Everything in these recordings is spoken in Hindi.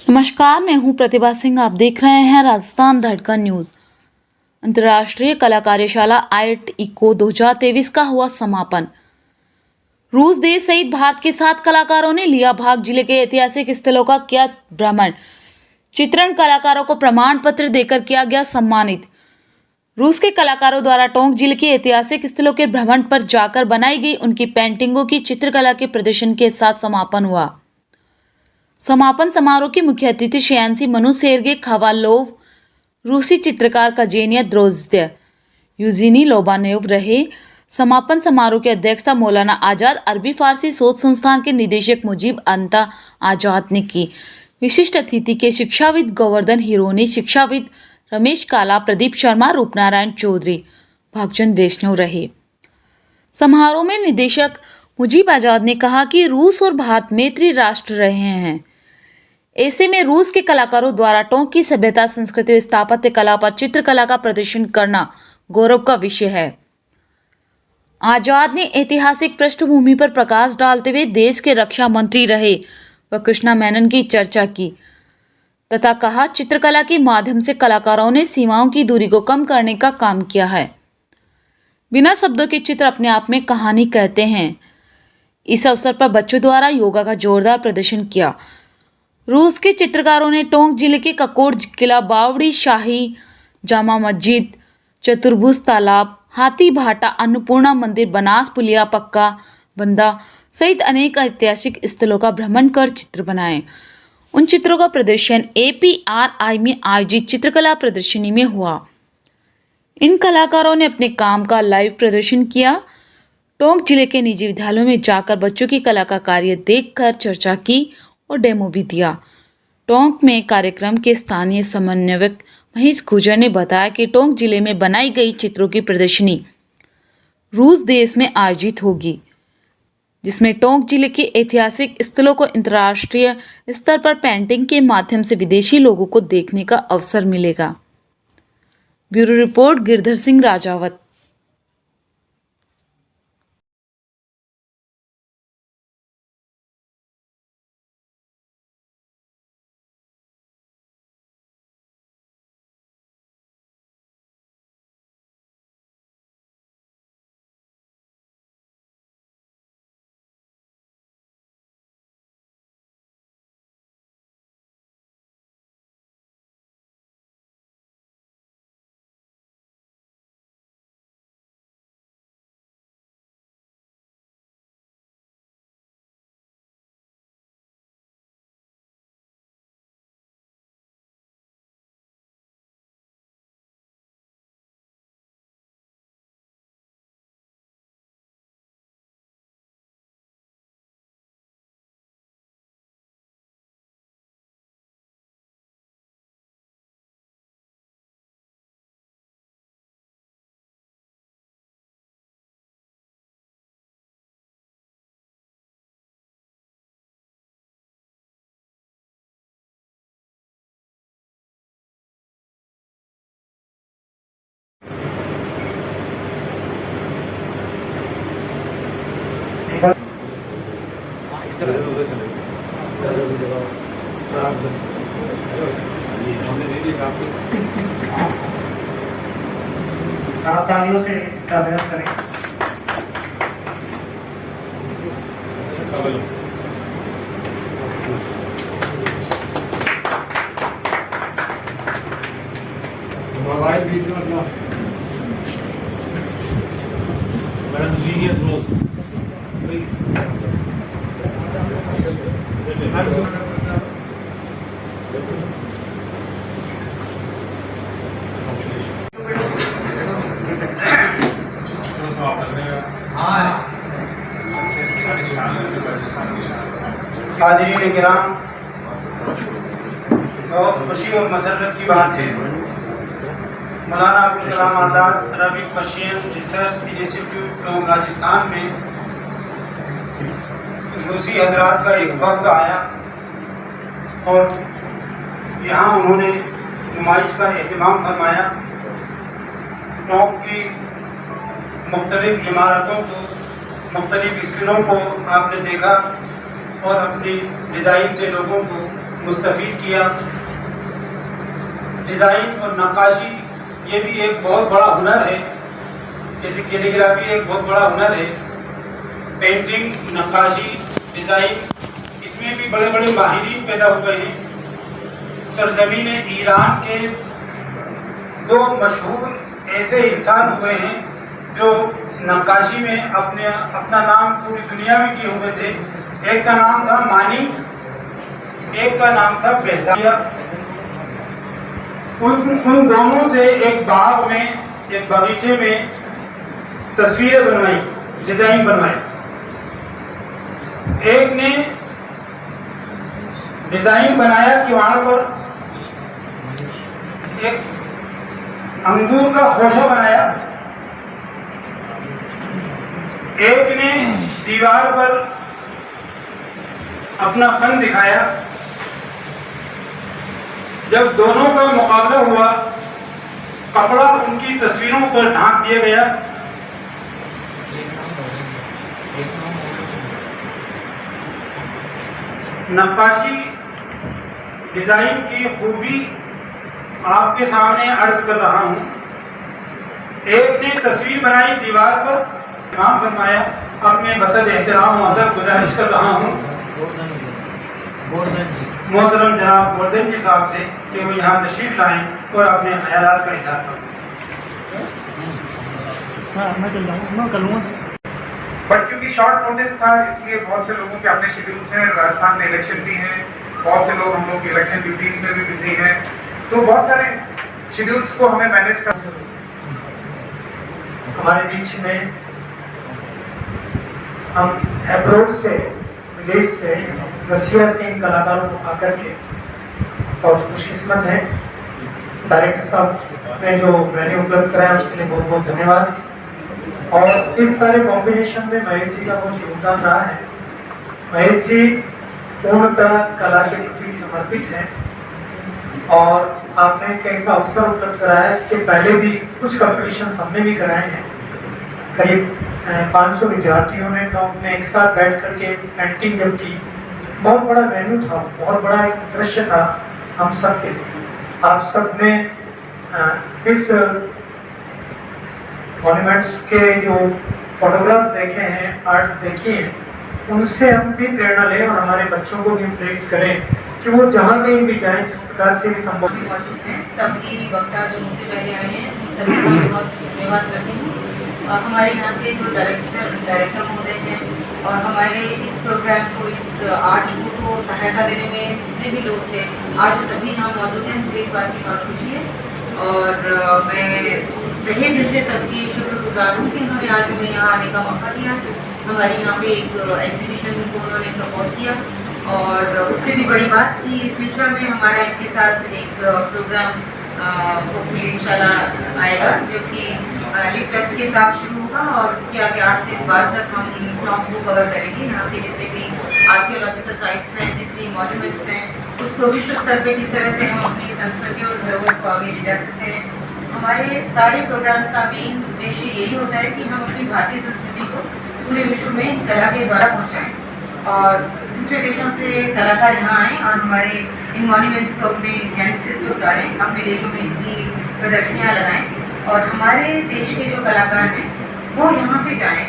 नमस्कार, मैं हूं प्रतिभा सिंह। आप देख रहे हैं राजस्थान धड़कन न्यूज। अंतर्राष्ट्रीय कला कार्यशाला आर्ट इको 2023 का हुआ समापन। रूस देश सहित भारत के 7 कलाकारों ने लिया भाग। जिले के ऐतिहासिक स्थलों का किया भ्रमण। चित्रण कलाकारों को प्रमाण पत्र देकर किया गया सम्मानित। रूस के कलाकारों द्वारा टोंक जिले के ऐतिहासिक स्थलों के भ्रमण पर जाकर बनाई गई उनकी पेंटिंगों की चित्रकला के प्रदर्शन के साथ समापन हुआ। समापन समारोह की मुख्य अतिथि शेयांसी मनु सेर्गे खवालोव, रूसी चित्रकार काजेनिया द्रोज्द्य, यूजीनी लोबानेव रहे। समापन समारोह की अध्यक्षता मौलाना आजाद अरबी फारसी शोध संस्थान के निदेशक मुजीब अंता आजाद ने की। विशिष्ट अतिथि के शिक्षाविद गोवर्धन हिरोनी, शिक्षाविद रमेश काला, प्रदीप शर्मा, रूपनारायण चौधरी, भागचंद वैष्णव रहे। समारोह में निदेशक मुजीब आजाद ने कहा कि रूस और भारत मैत्री राष्ट्र रहे हैं। ऐसे में रूस के कलाकारों द्वारा टोंक की सभ्यता, संस्कृति और स्थापत्य कला पर चित्रकला का प्रदर्शन करना गौरव का विषय है। आजाद ने ऐतिहासिक पृष्ठभूमि पर प्रकाश डालते हुए देश के रक्षा मंत्री रहे व कृष्णा मेनन की चर्चा की तथा कहा, चित्रकला के माध्यम से कलाकारों ने सीमाओं की दूरी को कम करने का काम किया है। बिना शब्दों के चित्र अपने आप में कहानी कहते हैं। इस अवसर पर बच्चों द्वारा योगा का जोरदार प्रदर्शन किया। रूस के चित्रकारों ने टोंक जिले के ककोड़ किला, बावड़ी शाही जामा मस्जिद, चतुर्भुज तालाब, हाथी भाटा, अन्नपूर्णा मंदिर, बनास पुलिया, पक्का बंदा सहित अनेक ऐतिहासिक स्थलों का भ्रमण कर चित्र बनाए। उन चित्रों का प्रदर्शन APRI में आयोजित चित्रकला प्रदर्शनी में हुआ। इन कलाकारों ने अपने काम का लाइव प्रदर्शन किया। टोंक जिले के निजी विद्यालयों में जाकर बच्चों की कला का कार्य देखकर चर्चा की और डेमो भी दिया। टोंक में कार्यक्रम के स्थानीय समन्वयक महेश गुजर ने बताया कि टोंक जिले में बनाई गई चित्रों की प्रदर्शनी रूस देश में आयोजित होगी, जिसमें टोंक जिले के ऐतिहासिक स्थलों को अंतर्राष्ट्रीय स्तर पर पेंटिंग के माध्यम से विदेशी लोगों को देखने का अवसर मिलेगा। Bureau report, Girdhar Singh Rajawat. आप तालियों से अभिनंदन करें। मोबाइल बीच में अपना मैडम जीनियस रोज प्लीज। हाज़रीन किराम, बहुत खुशी और मसरत की बात है, Maulana Abul Kalam Azad Arabic Persian research institute Tonk Rajasthan में रूसी हजरात का एक वक्त आया और यहाँ उन्होंने नुमाइश का एहतमाम फरमाया। टोंक की मुख्तलिफ इमारतों को, मुख्तलिफ स्क्रीनों को आपने देखा और अपनी डिज़ाइन से लोगों को मुस्तफ़ीद किया। डिज़ाइन और नक्काशी ये भी एक बहुत बड़ा हुनर है, जैसे कैलीग्राफी एक बहुत बड़ा हुनर है। पेंटिंग, नक्काशी, डिज़ाइन, इसमें भी बड़े बड़े माहिरीन पैदा हुए हैं। सरजमीन ईरान के दो मशहूर ऐसे इंसान हुए हैं जो नक्काशी में अपना नाम पूरी दुनिया में किए हुए थे। एक का नाम था मानी, एक का नाम था बेहजाया। उन दोनों से एक बाग में, एक बगीचे में तस्वीरें बनवाई, डिज़ाइन बनवाए। एक ने डिज़ाइन बनाया कि वहाँ पर एक अंगूर का खोशा बनाया। एक ने दीवार पर अपना फन दिखाया। जब दोनों का मुकाबला हुआ, कपड़ा उनकी तस्वीरों पर ढांक दिया गया। नक्काशी डिज़ाइन की खूबी आपके सामने अर्ज कर रहा हूँ। एक ने तस्वीर बनाई दीवार पर, इमाम फरमाया, अपने बसद एहतराम और अदब गुजारिश कर रहा हूँ मोहतरम जनाब गोल्डन जी साहब से कि वो यहाँ तशरीफ लाएँ और अपने ख्यालात का इज़हार करें। बट क्योंकि शॉर्ट नोटिस था, इसलिए बहुत से लोगों के अपने शेड्यूल्स हैं। राजस्थान में इलेक्शन भी हैं, बहुत से लोग हम लोग इलेक्शन ड्यूटीज में भी बिजी हैं, तो बहुत सारे शेड्यूल्स को हमें मैनेज कर। हमारे बीच में हम अब्रोड से, विदेश से, रसिया से इन कलाकारों को आकर के बहुत खुशकिस्मत हैं। डायरेक्टर साहब ने जो वेन्यू उपलब्ध कराया उसके लिए बहुत बहुत धन्यवाद। और इस सारे कॉम्बिनेशन में महेश जी का बहुत योगदान रहा है। महेश जी पूर्णतः कला के प्रति समर्पित हैं और आपने कैसा अवसर उपलब्ध कराया। इसके पहले भी कुछ कंपटीशन हमने भी कराए हैं। करीब 500 विद्यार्थियों ने टॉप में एक साथ बैठ करके पेंटिंग जब की, बहुत बड़ा वेन्यू था, बहुत बड़ा एक दृश्य था हम सब के लिए। आप सब ने इस मॉन्यूमेंट्स के जो फोटोग्राफ देखे हैं, आर्ट्स देखी हैं, उनसे हम भी प्रेरणा लें और हमारे बच्चों को भी प्रेरित करें कि वो जहाँ कहीं भी जाएं, जिस प्रकार से भी संभव। मौजूद हैं सभी वक्ता जो मुझसे पहले आए हैं, सभी का बहुत धन्यवाद करती हूँ। और हमारे यहाँ के जो डायरेक्टर महोदय हैं और हमारे इस प्रोग्राम को, इस आर्ट को सहायता देने में जितने भी लोग थे, आज सभी यहाँ मौजूद हैं। मुझे इस बात की बहुत खुशी है और मैं तहे दिल से सबकी शुक्रगुजार हूँ कि उन्होंने आज हमें यहाँ आने का मौका दिया। हमारे यहाँ पे एक एग्जीबिशन को उन्होंने सपोर्ट किया और उससे भी बड़ी बात कि फ्यूचर में हमारा इनके साथ एक प्रोग्राम होपफुली इंशाल्लाह आएगा, जो कि लिप फेस्ट के साथ शुरू होगा और उसके आगे 8 दिन बाद तक हम टॉप को कवर करेंगे। यहाँ के जितने भी आर्कियोलॉजिकल साइट्स हैं, जितनी मॉन्यूमेंट्स हैं, उसको विश्व स्तर पे किस तरह से हम अपनी संस्कृति और धरोहर को आगे ले जा सकते हैं। हमारे सारे प्रोग्राम्स का मेन उद्देश्य यही होता है कि हम अपनी भारतीय संस्कृति को पूरे विश्व में कला के द्वारा पहुँचाएँ और दूसरे देशों से कलाकार यहाँ आएँ और हमारे इन मॉन्यूमेंट्स को अपने कैंपसेस पे उतारें, अपने देशों में इसकी प्रदर्शनियाँ लगाएं और हमारे देश के जो कलाकार हैं वो यहाँ से जाएं,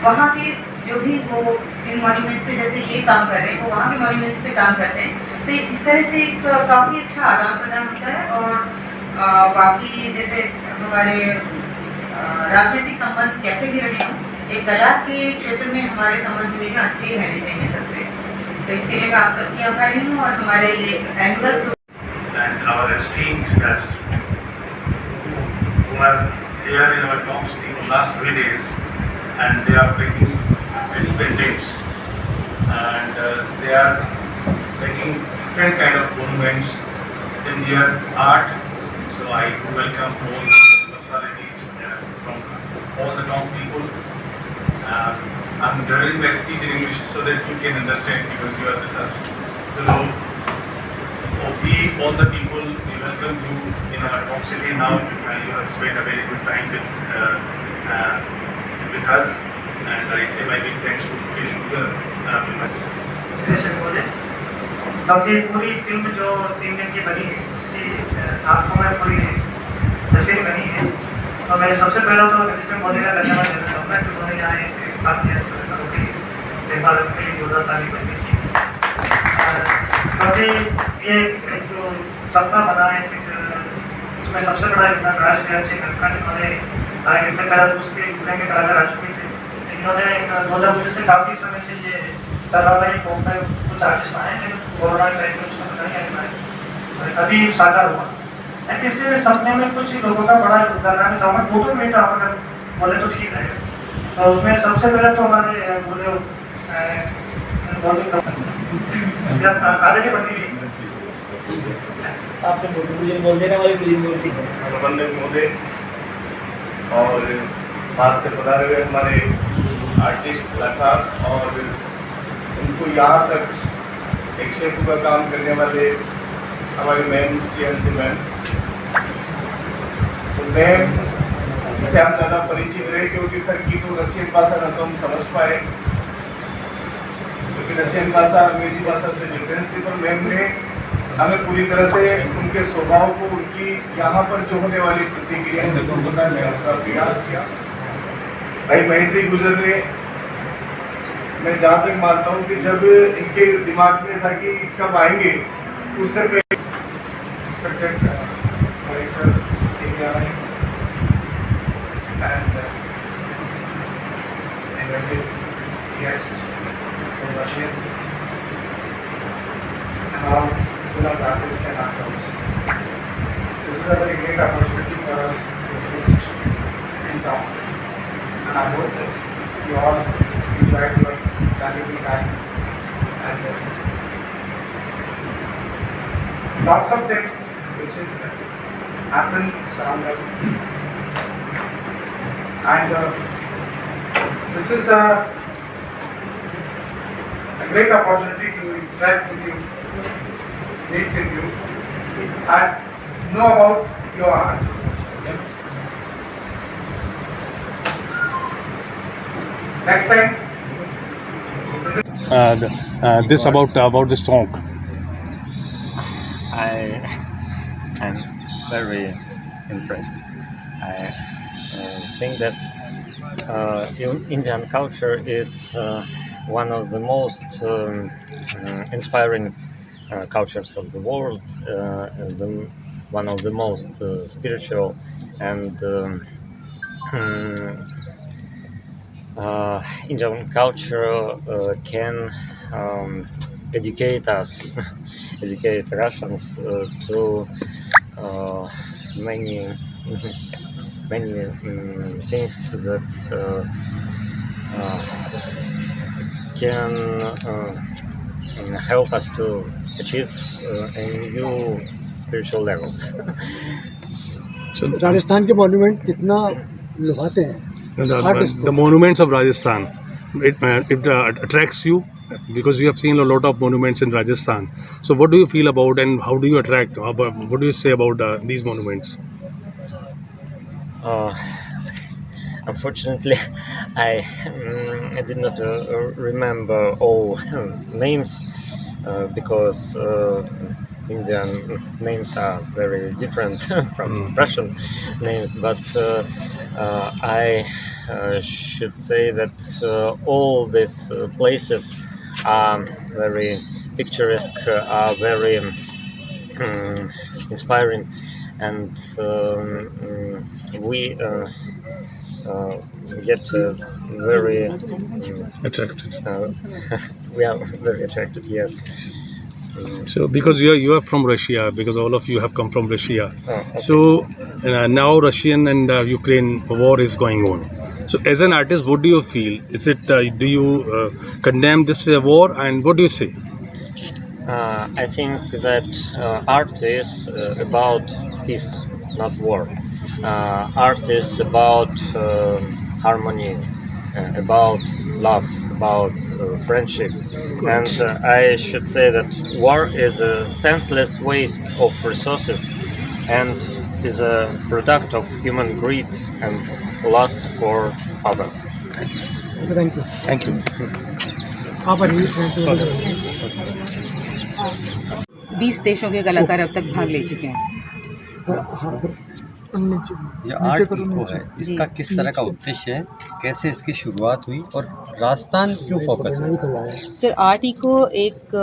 वहाँ के जो भी वो इन मॉन्यूमेंट्स पे जैसे ये काम कर रहे हैं वो वहाँ के मॉन्यूमेंट्स पे काम करते हैं। तो इस तरह से एक काफ़ी अच्छा आदान प्रदान होता है और बाकी जैसे हमारे राजनीतिक संबंध कैसे भी रहे हों, एक कला के क्षेत्र में हमारे संबंध हमेशा अच्छे ही रहने चाहिए सबसे। तो इसके लिए मैं आप सबकी आभारी हूँ और हमारे ये annual and our esteemed guests who are here in our talks for the last 3 days, and they are making many paintings and they are making different kind of monuments in their art. So I do welcome all these personalities from all the town people. I'm delivering my speech in English so that you can understand because you are with us. So we, all the people, we welcome you in our talk city now. You have spent a very good time with with us, and I say my big thanks to Mukesh Dugar. निर्देशक महोदय, बाकी पूरी फिल्म जो 3 दिन की बनी है उसकी आंखों में पूरी तस्वीर बनी है। और मैं सबसे पहले तो निर्देशक महोदय का धन्यवाद देना चाहूँगा कि उन्होंने यहाँ एक बात किया कि देखभाल के लिए जोरदार ताली बजनी चाहिए, क्योंकि ये एक जो सपना बना है उसमें सबसे बड़ा योगदान राष्ट्रीय से उन्होंने इससे पहले तो उसके पूरे में कलाकार आ चुके थे, लेकिन उन्होंने 2019 से काफ़ी समय से ये चल रहा था। ये कोप में कुछ आर्टिस्ट आए हैं, कोरोना के टाइम में उसमें पता नहीं आ पाए, अभी साकार हुआ। इस सपने में कुछ लोगों का बड़ा योगदान है। चाहूँगा 2 मिनट आप अगर बोले तो ठीक रहेगा। तो उसमें सबसे पहले तो हमारे बोले आगे की बनती हुई आपने बोल देने वाली फिल्म बोलती है प्रबंधक महोदय और बाहर से पधारे हुए हमारे आर्टिस्ट कलाकार और उनको यहाँ तक एक सेतु का काम करने वाले हमारी मैम CNC मैम, तो मैम से हम ज़्यादा परिचित रहे क्योंकि सर की तो रशियन भाषा न तो हम समझ पाए, क्योंकि रशियन भाषा अंग्रेजी भाषा से डिफरेंस थी, पर मैम ने हमें पूरी तरह से उनके स्वभाव को, उनकी यहाँ पर जो होने वाली प्रतिक्रिया उनको बताने का प्रयास किया। भाई वहीं से गुजर रहे, मैं जहाँ तक मानता हूँ कि जब इनके दिमाग में था कि कब आएंगे, उससे पहले एक्सपेक्टेड डायरेक्टर लेके आ रहे हैं and invited guests from Russia and all Gulab artists and actors. This is a very great opportunity for us to host in town, and I hope that you all enjoyed your valuable time and lots of things which is happen surround us, and this is a great opportunity to interact with you, meet with you and know about your art. Next time, This about the song. I'm very impressed. I think that Indian culture is one of the most inspiring cultures of the world, one of the most spiritual, and Indian culture can educate us, educate Russians to many things that can help us to achieve new spiritual levels. So Rajasthan के मॉन्यूमेंट कितना लुभाते हैं the monuments of Rajasthan, it attracts you because you have seen a lot of monuments in Rajasthan. So what do you feel about and how do you attract? What do you say about these monuments? Unfortunately, I did not remember all names because Indian names are very different from Russian names. But I should say that all these places are very picturesque, are very inspiring, and we get very Attracted. we are very attracted. Yes. So because you are from Russia, because all of you have come from Russia. Okay. So now Russian and Ukraine war is going on. So as an artist, what do you feel? Is it do you condemn this war and what do you say? I think that art is about peace, not war. Art is about harmony, about love, about friendship. And I should say that war is a senseless waste of resources and is a product of human greed and lust for other. Thank you. Thank you. आप आइए। 20 देशों के कलाकार अब तक भाग ले चुके हैं। हाँ, ये आर्ट इको है, इसका किस तरह का उद्देश्य है, कैसे इसकी शुरुआत हुई और राजस्थान क्यों फोकस है? सर, आर्ट इको एक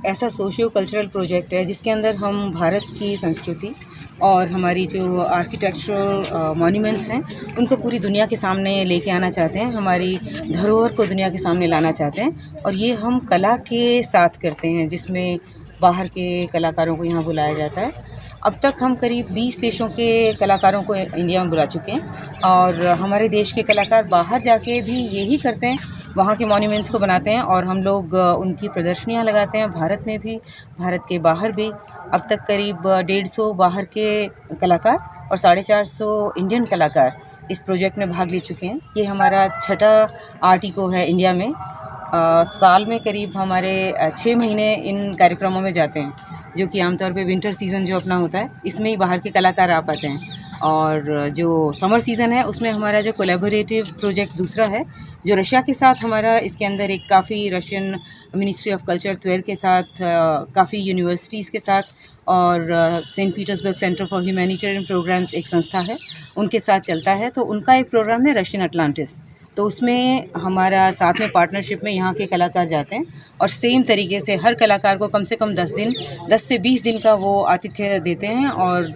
ऐसा सोशियो कल्चरल प्रोजेक्ट है जिसके अंदर हम भारत की संस्कृति और हमारी जो आर्किटेक्चरल मॉन्यूमेंट्स हैं उनको पूरी दुनिया के सामने लेके आना चाहते हैं, हमारी धरोहर को दुनिया के सामने लाना चाहते हैं। और ये हम कला के साथ करते हैं जिसमें बाहर के कलाकारों को यहाँ बुलाया जाता है। अब तक हम करीब 20 देशों के कलाकारों को इंडिया में बुला चुके हैं और हमारे देश के कलाकार बाहर जाके भी यही करते हैं, वहाँ के मॉन्यूमेंट्स को बनाते हैं और हम लोग उनकी प्रदर्शनियाँ लगाते हैं, भारत में भी, भारत के बाहर भी। अब तक करीब 150 बाहर के कलाकार और 450 इंडियन कलाकार इस प्रोजेक्ट में भाग ले चुके हैं। ये हमारा छठा आर्ट इको है इंडिया में। साल में करीब हमारे 6 महीने इन कार्यक्रमों में जाते हैं, जो कि आमतौर पे विंटर सीज़न जो अपना होता है इसमें ही बाहर के कलाकार आ पाते हैं। और जो समर सीज़न है उसमें हमारा जो कोलैबोरेटिव प्रोजेक्ट दूसरा है जो रशिया के साथ हमारा, इसके अंदर एक काफ़ी Russian ministry of culture Tver के साथ, काफ़ी यूनिवर्सिटीज़ के साथ और Saint Petersburg centre for humanitarian programmes एक संस्था है, उनके साथ चलता है। तो उनका एक प्रोग्राम है रशियन अटलांटिस, तो उसमें हमारा साथ में पार्टनरशिप में यहाँ के कलाकार जाते हैं और सेम तरीके से हर कलाकार को कम से कम 10 से 20 दिन का वो आतिथ्य देते हैं और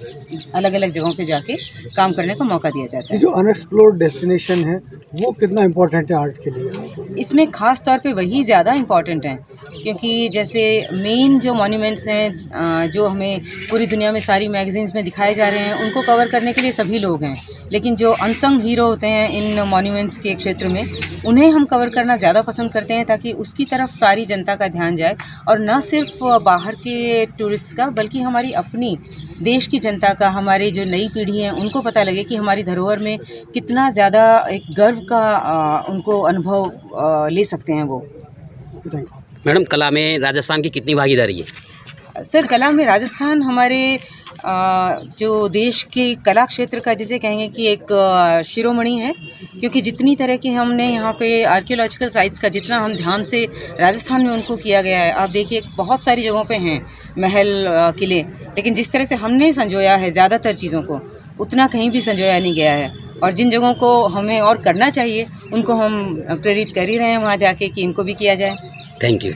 अलग अलग जगहों पे जाके काम करने का मौका दिया जाता है। जो अनएक्सप्लोर्ड डेस्टिनेशन है वो कितना इम्पोर्टेंट है आर्ट के लिए? इसमें ख़ास तौर पे वही ज़्यादा इम्पॉर्टेंट है, क्योंकि जैसे मेन जो मॉन्यूमेंट्स हैं जो हमें पूरी दुनिया में सारी मैगज़ीन्स में दिखाए जा रहे हैं उनको कवर करने के लिए सभी लोग हैं, लेकिन जो अनसंग हीरो होते हैं इन मॉन्यूमेंट्स के क्षेत्र में उन्हें हम कवर करना ज़्यादा पसंद करते हैं ताकि उसकी तरफ सारी जनता का ध्यान जाए और न सिर्फ बाहर के टूरिस्ट का बल्कि हमारी अपनी देश की जनता का, हमारे जो नई पीढ़ी है उनको पता लगे कि हमारी धरोहर में कितना ज़्यादा एक गर्व का उनको अनुभव ले सकते हैं वो। मैडम, कला में राजस्थान की कितनी भागीदारी है? सर, कला में राजस्थान हमारे जो देश के कला क्षेत्र का जिसे कहेंगे कि एक शिरोमणि है, क्योंकि जितनी तरह के हमने यहाँ पे आर्कियोलॉजिकल साइट्स का जितना हम ध्यान से राजस्थान में उनको किया गया है, आप देखिए बहुत सारी जगहों पे हैं महल, किले, लेकिन जिस तरह से हमने संजोया है ज़्यादातर चीज़ों को उतना कहीं भी संजोया नहीं गया है। और जिन जगहों को हमें और करना चाहिए उनको हम प्रेरित कर ही रहे हैं वहाँ जाके कि इनको भी किया जाए। Thank you.